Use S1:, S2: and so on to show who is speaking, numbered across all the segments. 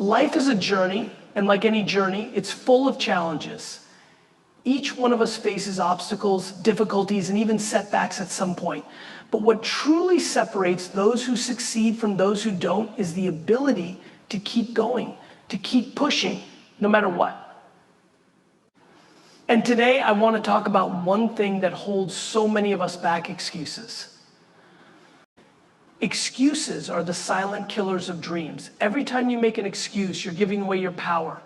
S1: Life is a journey, and like any journey, it's full of challenges. Each one of us faces obstacles, difficulties, and even setbacks at some point. But what truly separates those who succeed from those who don't is the ability to keep going, to keep pushing, no matter what. And today I want to talk about one thing that holds so many of us back: excuses. Excuses are the silent killers of dreams. Every time you make an excuse, you're giving away your power.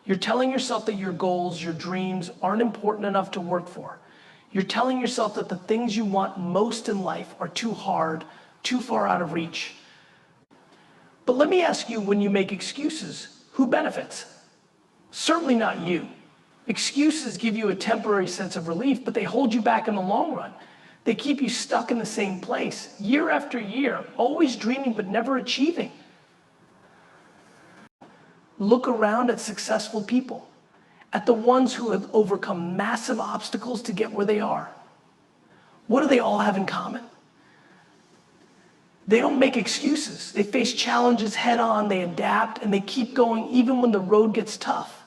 S1: You're telling yourself that your goals, your dreams aren't important enough to work for. You're telling yourself that the things you want most in life are too hard, too far out of reach. But let me ask you, when you make excuses, who benefits? Certainly not you. Excuses give you a temporary sense of relief, but they hold you back in the long run. They keep you stuck in the same place, year after year, always dreaming but never achieving. Look around at successful people, at the ones who have overcome massive obstacles to get where they are. What do they all have in common? They don't make excuses. They face challenges head on, they adapt, and they keep going even when the road gets tough.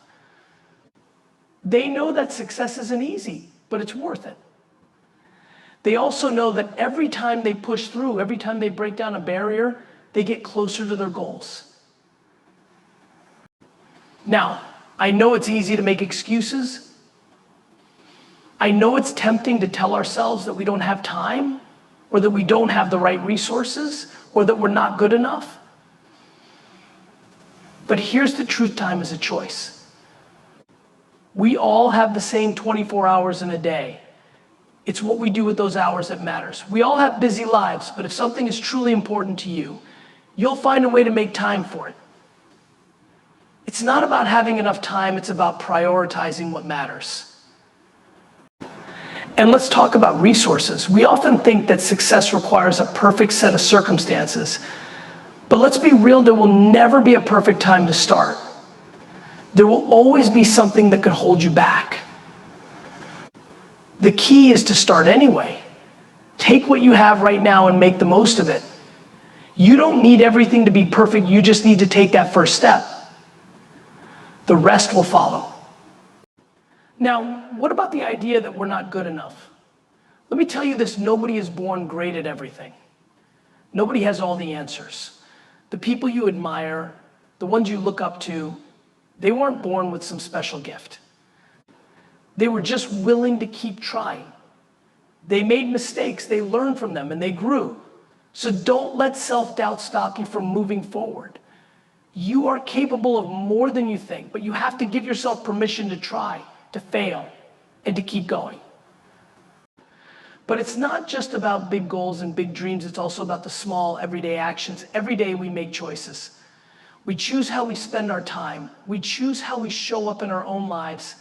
S1: They know that success isn't easy, but it's worth it. They also know that every time they push through, every time they break down a barrier, they get closer to their goals. Now, I know it's easy to make excuses. I know it's tempting to tell ourselves that we don't have time, or that we don't have the right resources, or that we're not good enough. But here's the truth: time is a choice. We all have the same 24 hours in a day. It's what we do with those hours that matters. We all have busy lives, but if something is truly important to you, you'll find a way to make time for it. It's not about having enough time, it's about prioritizing what matters. And let's talk about resources. We often think that success requires a perfect set of circumstances, but let's be real, there will never be a perfect time to start. There will always be something that could hold you back. The key is to start anyway. Take what you have right now and make the most of it. You don't need everything to be perfect, you just need to take that first step. The rest will follow. Now, what about the idea that we're not good enough? Let me tell you this: nobody is born great at everything. Nobody has all the answers. The people you admire, the ones you look up to, they weren't born with some special gift. They were just willing to keep trying. They made mistakes, they learned from them, and they grew. So don't let self-doubt stop you from moving forward. You are capable of more than you think, but you have to give yourself permission to try, to fail, and to keep going. But it's not just about big goals and big dreams, it's also about the small, everyday actions. Every day we make choices. We choose how we spend our time. We choose how we show up in our own lives.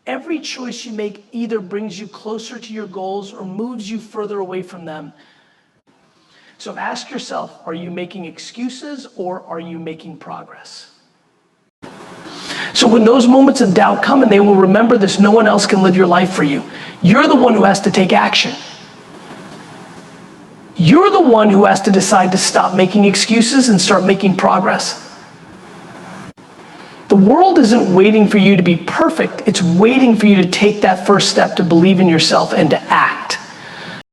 S1: Every choice you make either brings you closer to your goals or moves you further away from them. So ask yourself, are you making excuses or are you making progress? So when those moments of doubt come, and they will remember this, no one else can live your life for you. You're the one who has to take action. You're the one who has to decide to stop making excuses and start making progress. The world isn't waiting for you to be perfect. It's waiting for you to take that first step to believe in yourself and to act.